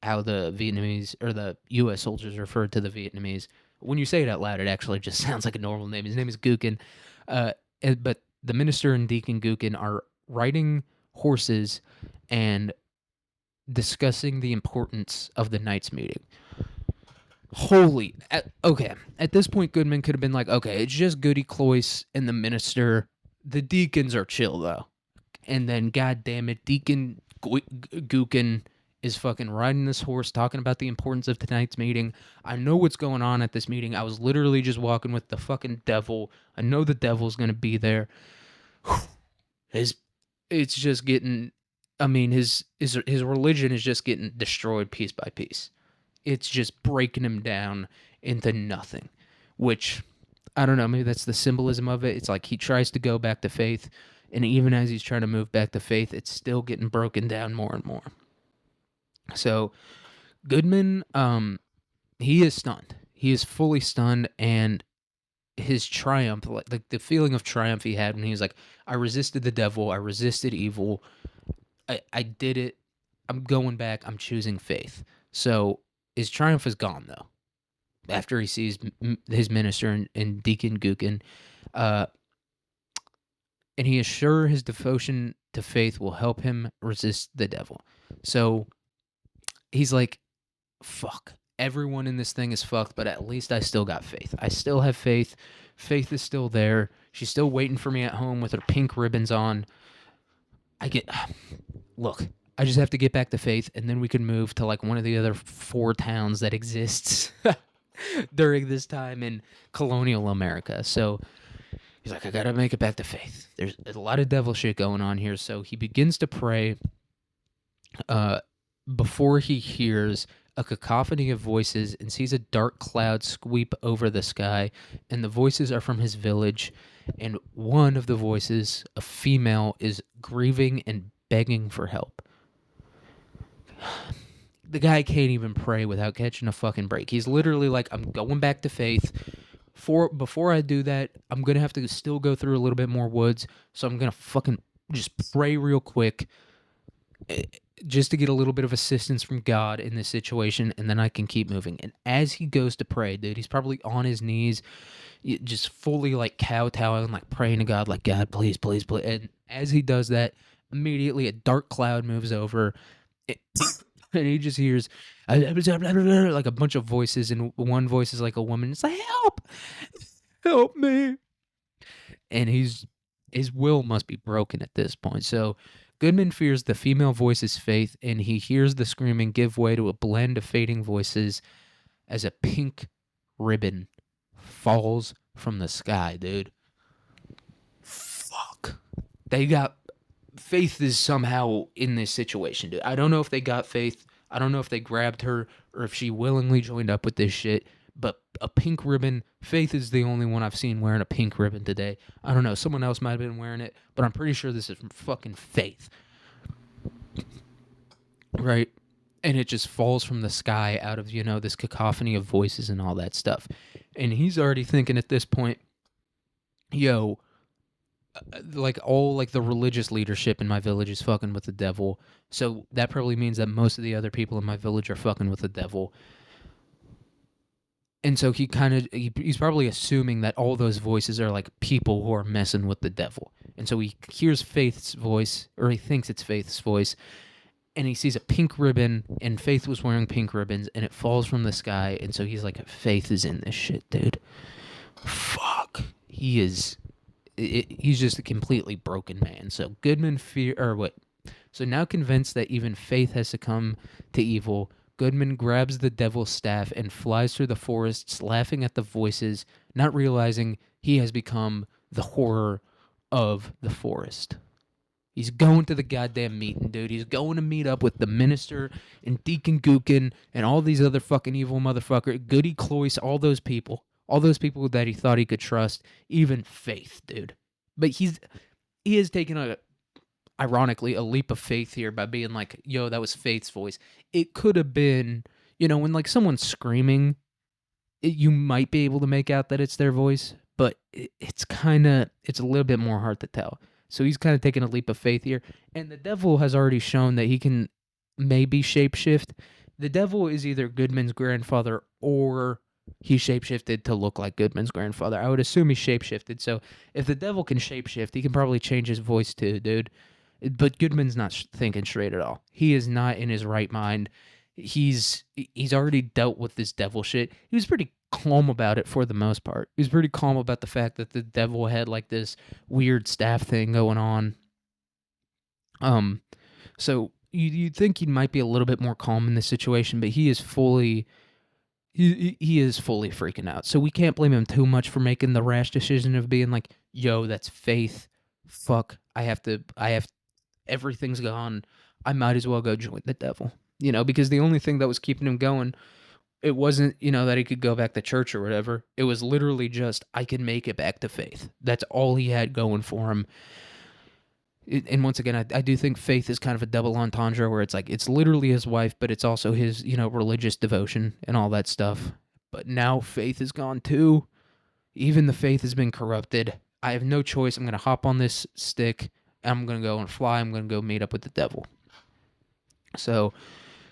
how the Vietnamese or the U.S. soldiers referred to the Vietnamese. When you say it out loud, it actually just sounds like a normal name. His name is Gookin, uh, but the minister and deacon Gookin are riding horses and discussing the importance of the night's meeting. Okay. At this point, Goodman could have been like, okay, it's just Goody Cloyce and the minister. The deacons are chill though. And then, god damn it, Deacon Gookin is fucking riding this horse, talking about the importance of tonight's meeting. I know what's going on at this meeting. I was literally just walking with the fucking devil. I know the devil's gonna be there. His, it's just getting. I mean, his religion is just getting destroyed piece by piece. It's just breaking him down into nothing, which I don't know. Maybe that's the symbolism of it. It's like he tries to go back to faith, and even as he's trying to move back to faith, it's still getting broken down more and more. So Goodman, he is stunned. He is fully stunned, and his triumph, like the feeling of triumph he had when he was like, "I resisted the devil. I resisted evil. I did it. I'm going back. I'm choosing faith." So his triumph is gone though. After he sees his minister and Deacon Gookin, uh, and he is sure his devotion to faith will help him resist the devil. So he's like, fuck, everyone in this thing is fucked, but at least I still got faith. I still have faith. Faith is still there. She's still waiting for me at home with her pink ribbons on. Look, I just have to get back to faith, and then we can move to like one of the other 4 towns that exists during this time in colonial America. So he's like, I gotta make it back to faith. There's a lot of devil shit going on here. So he begins to pray before he hears a cacophony of voices and sees a dark cloud sweep over the sky, and the voices are from his village, and one of the voices, a female, is grieving and begging for help. The guy can't even pray without catching a fucking break. He's literally like, I'm going back to faith. Before I do that, I'm gonna have to still go through a little bit more woods, so I'm gonna fucking just pray real quick, just to get a little bit of assistance from God in this situation, and then I can keep moving. And as he goes to pray, dude, he's probably on his knees, just fully like kowtowing, like praying to God, like, God, please, please, please. And as he does that, immediately a dark cloud moves over, and he just hears like a bunch of voices, and one voice is like a woman. It's like, help, help me. And his will must be broken at this point. So Goodman fears the female voice's faith, and he hears the screaming give way to a blend of fading voices as a pink ribbon falls from the sky, dude. Fuck. They got... Faith is somehow in this situation, dude. I don't know if they got Faith. I don't know if they grabbed her or if she willingly joined up with this shit. But a pink ribbon, Faith is the only one I've seen wearing a pink ribbon today. I don't know, someone else might have been wearing it, but I'm pretty sure this is from fucking Faith. Right? And it just falls from the sky out of, this cacophony of voices and all that stuff. And he's already thinking at this point, yo, like all like the religious leadership in my village is fucking with the devil. So that probably means that most of the other people in my village are fucking with the devil. And so he's probably assuming that all those voices are like people who are messing with the devil. And so he hears Faith's voice, or he thinks it's Faith's voice, and he sees a pink ribbon, and Faith was wearing pink ribbons, and it falls from the sky. And so he's like, Faith is in this shit, dude. Fuck. He's just a completely broken man. So So now convinced that even Faith has succumbed to evil, Goodman grabs the devil's staff and flies through the forests, laughing at the voices, not realizing he has become the horror of the forest. He's going to the goddamn meeting, dude. He's going to meet up with the minister and Deacon Gookin and all these other fucking evil motherfucker, Goody Cloyce, all those people. All those people that he thought he could trust, even Faith, dude. But he has taken ironically, a leap of faith here by being like, yo, that was Faith's voice. It could have been, when like someone's screaming, you might be able to make out that it's their voice, but it's a little bit more hard to tell. So he's kind of taking a leap of faith here. And the devil has already shown that he can maybe shapeshift. The devil is either Goodman's grandfather or he shapeshifted to look like Goodman's grandfather. I would assume he shapeshifted. So if the devil can shapeshift, he can probably change his voice too, dude. But Goodman's not thinking straight at all. He is not in his right mind. He's already dealt with this devil shit. He was pretty calm about it for the most part. He was pretty calm about the fact that the devil had like this weird staff thing going on. So you'd think he might be a little bit more calm in this situation, but he is fully freaking out. So we can't blame him too much for making the rash decision of being like, "Yo, that's Faith. Fuck, I have everything's gone. I might as well go join the devil." Because the only thing that was keeping him going, it wasn't, that he could go back to church or whatever. It was literally just, I can make it back to Faith. That's all he had going for him. And once again, I do think Faith is kind of a double entendre where it's like, it's literally his wife, but it's also his, religious devotion and all that stuff. But now Faith is gone too. Even the Faith has been corrupted. I have no choice. I'm going to hop on this stick. I'm going to go and fly. I'm going to go meet up with the devil. So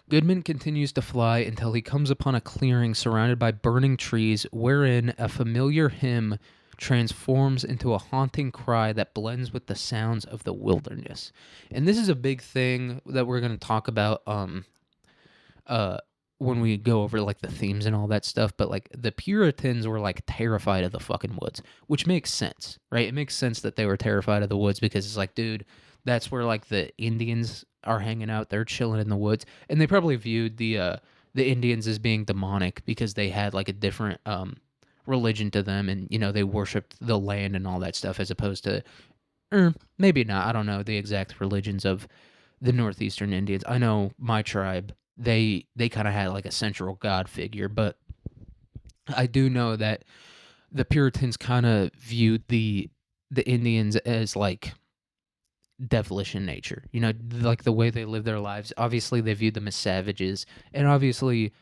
Goodman continues to fly until he comes upon a clearing surrounded by burning trees, wherein a familiar hymn transforms into a haunting cry that blends with the sounds of the wilderness. And this is a big thing that we're going to talk about when we go over like the themes and all that stuff. But like the Puritans were like terrified of the fucking woods, which makes sense, right? It makes sense that they were terrified of the woods because it's like, dude, that's where like the Indians are hanging out. They're chilling in the woods, and they probably viewed the Indians as being demonic because they had like a different religion to them, and they worshipped the land and all that stuff, as opposed to, maybe not. I don't know the exact religions of the northeastern Indians. I know my tribe, they kind of had like a central god figure, but I do know that the Puritans kind of viewed the Indians as like devilish in nature. Like the way they live their lives. Obviously, they viewed them as savages, and obviously,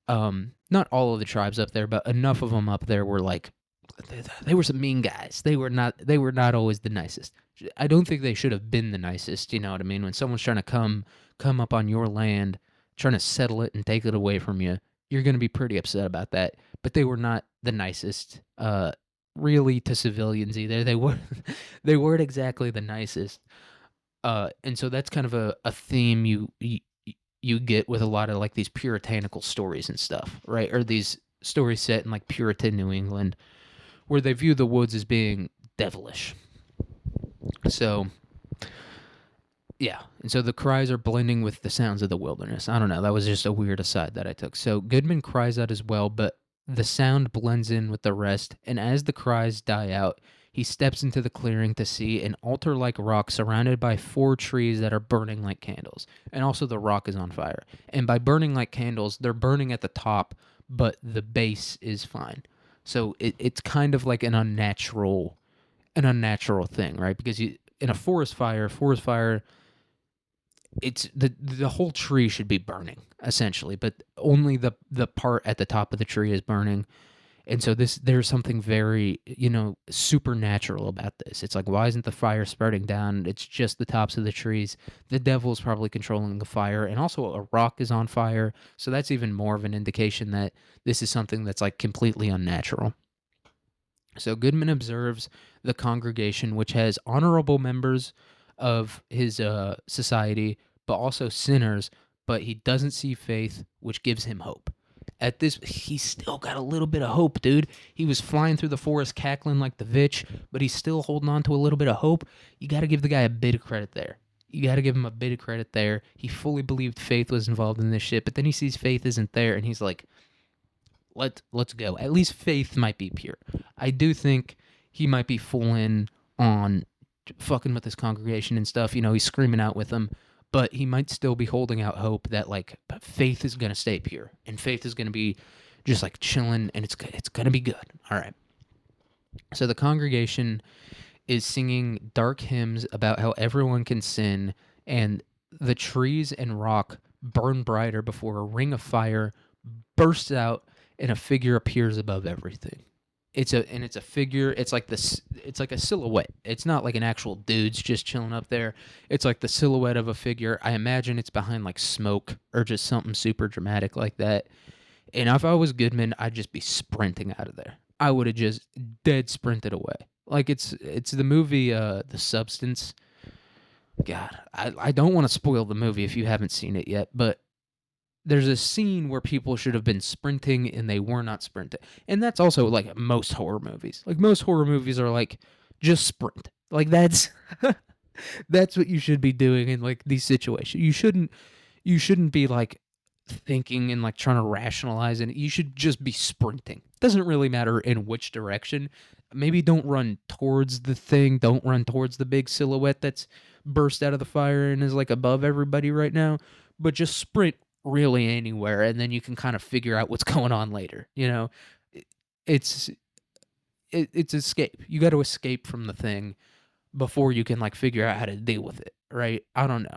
not all of the tribes up there, but enough of them up there were like, they were some mean guys. They were not always the nicest. I don't think they should have been the nicest. You know what I mean? When someone's trying to come up on your land, trying to settle it and take it away from you, you're going to be pretty upset about that. But they were not the nicest, really, to civilians either. They weren't exactly the nicest. And so that's kind of a theme you get with a lot of like these puritanical stories and stuff, right? Or these stories set in like Puritan New England, where they view the woods as being devilish. So, yeah. And so the cries are blending with the sounds of the wilderness. I don't know. That was just a weird aside that I took. So Goodman cries out as well, but the sound blends in with the rest. And as the cries die out, he steps into the clearing to see an altar-like rock surrounded by 4 trees that are burning like candles. And also the rock is on fire. And by burning like candles, they're burning at the top, but the base is fine. So it's kind of like an unnatural thing, right? Because in a forest fire, it's the whole tree should be burning essentially, but only the part at the top of the tree is burning. And so there's something very, supernatural about this. It's like, why isn't the fire spreading down? It's just the tops of the trees. The devil's probably controlling the fire, and also a rock is on fire. So that's even more of an indication that this is something that's like completely unnatural. So Goodman observes the congregation, which has honorable members of his society, but also sinners, but he doesn't see Faith, which gives him hope. At this, he's still got a little bit of hope, dude. He was flying through the forest cackling like the Vitch, but he's still holding on to a little bit of hope. You got to give the guy a bit of credit there. He fully believed Faith was involved in this shit, but then he sees Faith isn't there, and he's like, let's go. At least Faith might be pure. I do think he might be full in on fucking with his congregation and stuff. He's screaming out with them, but he might still be holding out hope that like faith is gonna stay pure and faith is gonna be just like chilling and it's gonna be good. All right. So the congregation is singing dark hymns about how everyone can sin and the trees and rock burn brighter before a ring of fire bursts out and a figure appears above everything. It's a figure. It's like this. It's like a silhouette. It's not like an actual dude's just chilling up there. It's like the silhouette of a figure. I imagine it's behind like smoke or just something super dramatic like that. And if I was Goodman, I'd just be sprinting out of there. I would have just dead sprinted away. Like it's the movie The Substance. God, I don't want to spoil the movie if you haven't seen it yet, but there's a scene where people should have been sprinting and they were not sprinting. And that's also like most horror movies. Like most horror movies are like just sprint. Like that's that's what you should be doing in like these situations. You shouldn't be like thinking and like trying to rationalize it. You should just be sprinting. Doesn't really matter in which direction. Maybe don't run towards the thing. Don't run towards the big silhouette that's burst out of the fire and is like above everybody right now. But just sprint really anywhere, and then you can kind of figure out what's going on later. It's it's escape. You got to escape from the thing before you can like figure out how to deal with it, right? I don't know.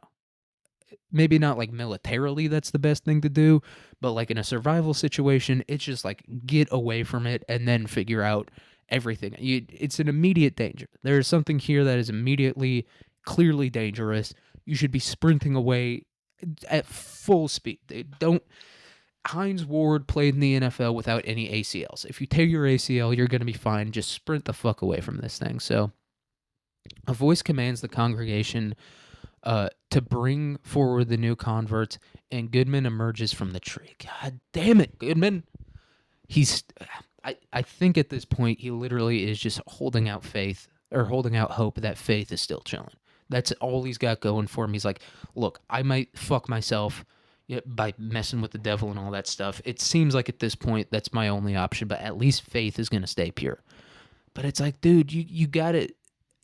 Maybe not like militarily that's the best thing to do, but like in a survival situation, it's just like get away from it and then figure out everything. It's an immediate danger. There is something here that is immediately clearly dangerous. You should be sprinting away at full speed. Don't Hines Ward played in the NFL without any ACLs. If you tear your ACL, you're going to be fine. Just sprint the fuck away from this thing. So a voice commands the congregation to bring forward the new converts, and Goodman emerges from the tree. God damn it, Goodman. I think at this point, he literally is just holding out faith or holding out hope that faith is still chilling. That's all he's got going for him. He's like, look, I might fuck myself by messing with the devil and all that stuff. It seems like at this point, that's my only option, but at least faith is going to stay pure. But it's like, dude, you got to.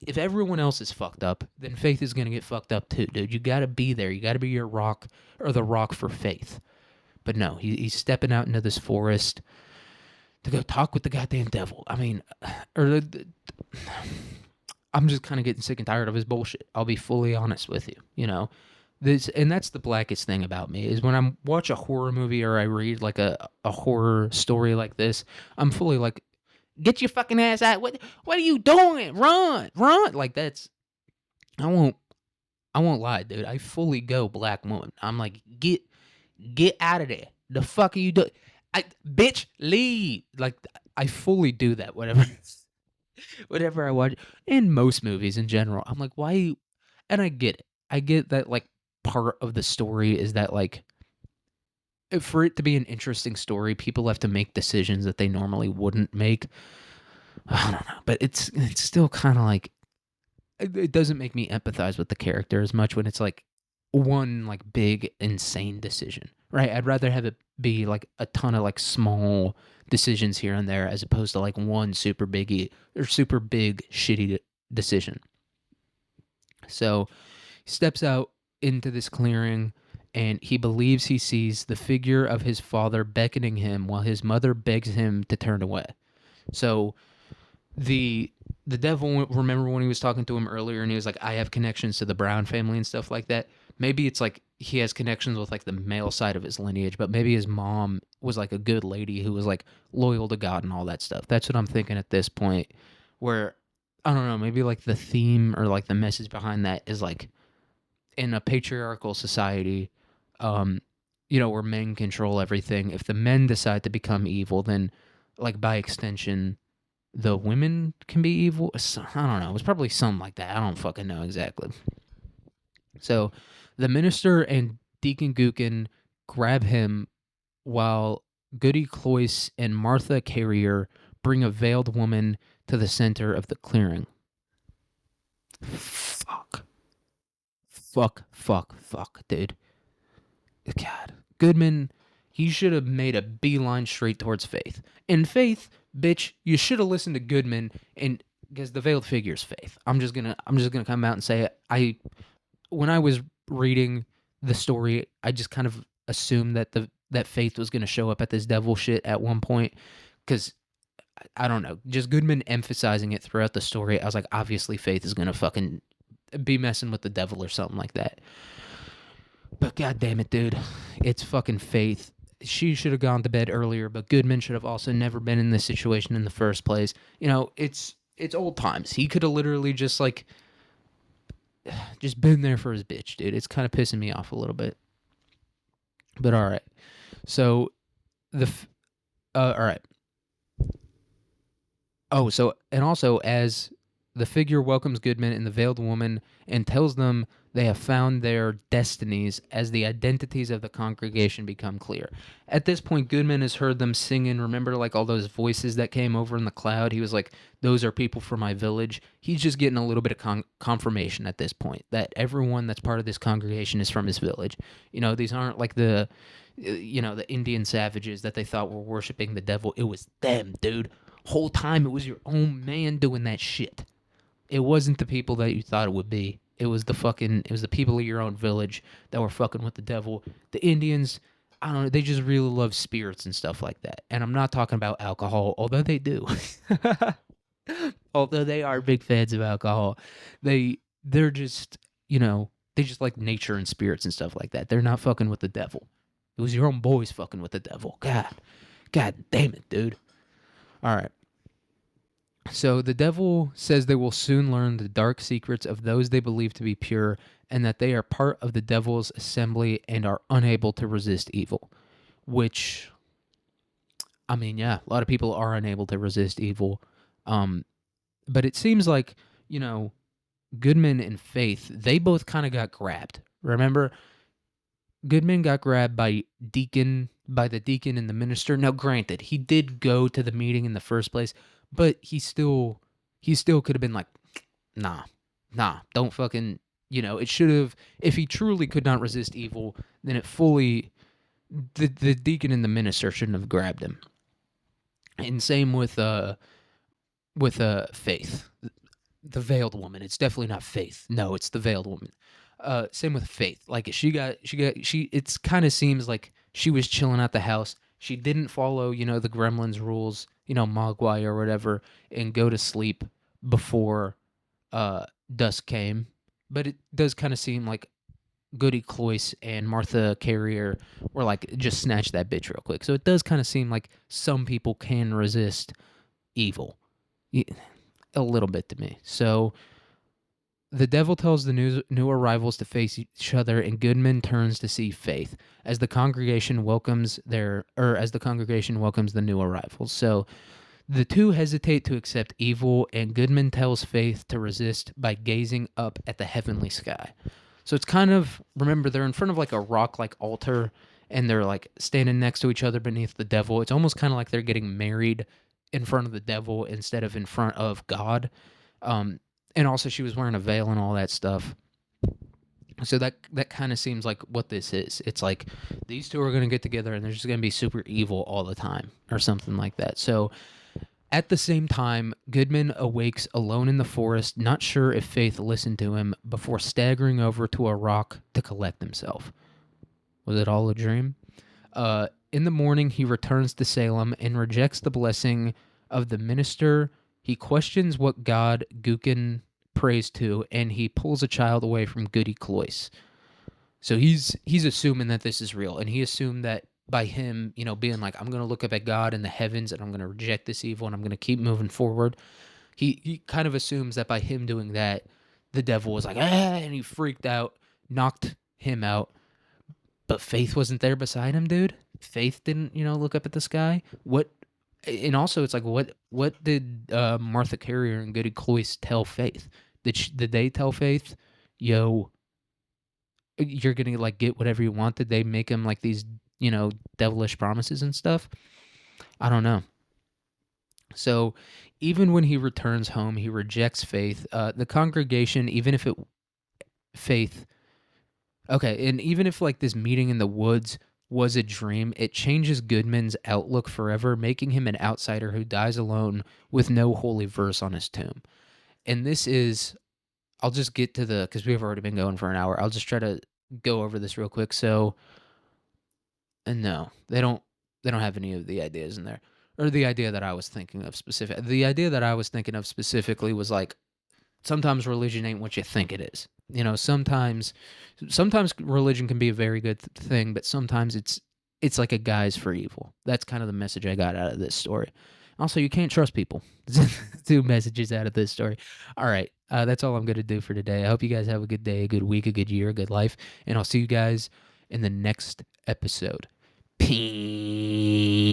If everyone else is fucked up, then faith is going to get fucked up too, dude. You got to be there. You got to be your rock or the rock for faith. But no, he's stepping out into this forest to go talk with the goddamn devil. I mean, I'm just kind of getting sick and tired of his bullshit. I'll be fully honest with you. And that's the blackest thing about me is when I watch a horror movie or I read like a horror story like this, I'm fully like, get your fucking ass out. What are you doing? Run. Like I won't lie, dude. I fully go black woman. I'm like, get out of there. The fuck are you doing? Bitch, leave. Like I fully do that whenever I watch in most movies in general. I'm like, why? And I get it. I get that like part of the story is that like for it to be an interesting story, people have to make decisions that they normally wouldn't make. I don't know, but it's still kind of like it doesn't make me empathize with the character as much when it's like one like big insane decision, right? I'd rather have it be like a ton of like small decisions here and there as opposed to like one super biggie or super big shitty decision. So he steps out into this clearing and he believes he sees the figure of his father beckoning him while his mother begs him to turn away. So the devil, remember when he was talking to him earlier and he was like, I have connections to the Brown family and stuff like that. Maybe it's like he has connections with like the male side of his lineage, but maybe his mom was like a good lady who was like loyal to God and all that stuff. That's what I'm thinking at this point, where I don't know, maybe like the theme or like the message behind that is like in a patriarchal society, where men control everything. If the men decide to become evil, then like by extension, the women can be evil. I don't know. It was probably something like that. I don't fucking know exactly. So the minister and Deacon Gookin grab him while Goody Cloyce and Martha Carrier bring a veiled woman to the center of the clearing. Fuck, dude. God. Goodman, he should have made a beeline straight towards Faith. And Faith, bitch, you should have listened to Goodman and because the veiled figure is Faith. I'm just gonna come out and say it. When I was reading the story, I just kind of assumed that Faith was gonna show up at this devil shit at one point, because I don't know, just Goodman emphasizing it throughout the story. I was like, obviously Faith is gonna fucking be messing with the devil or something like that. But god damn it, dude, it's fucking Faith. She should have gone to bed earlier, but Goodman should have also never been in this situation in the first place. It's old times. He could have literally just been there for his bitch, dude. It's kind of pissing me off a little bit. But all right. So all right. Oh, so and also as the figure welcomes Goodman and the veiled woman and tells them they have found their destinies as the identities of the congregation become clear. At this point, Goodman has heard them singing. Remember, like all those voices that came over in the cloud? He was like, those are people from my village. He's just getting a little bit of confirmation at this point that everyone that's part of this congregation is from his village. These aren't like the Indian savages that they thought were worshiping the devil. It was them, dude. Whole time it was your own man doing that shit. It wasn't the people that you thought it would be. It was the people of your own village that were fucking with the devil. The Indians, I don't know, they just really love spirits and stuff like that. And I'm not talking about alcohol, although they do. Although they are big fans of alcohol. They're just, they just like nature and spirits and stuff like that. They're not fucking with the devil. It was your own boys fucking with the devil. God damn it, dude. All right. So the devil says they will soon learn the dark secrets of those they believe to be pure, and that they are part of the devil's assembly and are unable to resist evil. Which, I mean, yeah, a lot of people are unable to resist evil. But it seems like, Goodman and Faith, they both kind of got grabbed. Remember, Goodman got grabbed by the deacon and the minister. Now, granted, he did go to the meeting in the first place, but he still could have been like, nah, don't fucking, it should have, if he truly could not resist evil, then the deacon and the minister shouldn't have grabbed him. And same with Faith, the veiled woman. It's definitely not Faith. No, it's the veiled woman. Same with Faith. Like it's kind of seems like she was chilling at the house. She didn't follow, the Gremlins rules, Mogwai or whatever, and go to sleep before dusk came. But it does kind of seem like Goody Cloyce and Martha Carrier were like, just snatch that bitch real quick. So it does kind of seem like some people can resist evil. A little bit to me. So the devil tells the new arrivals to face each other, and Goodman turns to see Faith as the congregation welcomes the new arrivals. So the two hesitate to accept evil, and Goodman tells Faith to resist by gazing up at the heavenly sky. So it's kind of, remember, they're in front of like a rock like altar, and they're like standing next to each other beneath the devil. It's almost kind of like they're getting married in front of the devil instead of in front of God. And also she was wearing a veil and all that stuff. So that kind of seems like what this is. It's like these two are going to get together and they're just going to be super evil all the time or something like that. So at the same time, Goodman awakes alone in the forest, not sure if Faith listened to him, before staggering over to a rock to collect himself. Was it all a dream? In the morning, he returns to Salem and rejects the blessing of the minister. He questions what God Gookin prays to, and he pulls a child away from Goody Cloyce. So he's assuming that this is real, and he assumed that by him, being like, I'm going to look up at God in the heavens, and I'm going to reject this evil, and I'm going to keep moving forward. He kind of assumes that by him doing that, the devil was like, and he freaked out, knocked him out. But Faith wasn't there beside him, dude. Faith didn't, look up at the sky. What? And also, it's like, what did Martha Carrier and Goody Cloyce tell Faith? Did they tell Faith, yo, you're gonna like get whatever you want? Did they make him like these, devilish promises and stuff? I don't know. So even when he returns home, he rejects Faith. The congregation, Faith. Okay, and even if like this meeting in the woods was a dream, it changes Goodman's outlook forever, making him an outsider who dies alone with no holy verse on his tomb. and this is I'll just get to the because we've already been going for an hour. I'll just try to go over this real quick. So, no, they don't have any of the ideas in there, or the idea that I was thinking of specific. The idea that I was thinking of specifically was like sometimes religion ain't what you think it is. Sometimes religion can be a very good thing, but sometimes it's like a guise for evil. That's kind of the message I got out of this story. Also, you can't trust people. Two messages out of this story. All right, that's all I'm gonna do for today. I hope you guys have a good day, a good week, a good year, a good life, and I'll see you guys in the next episode. Peace.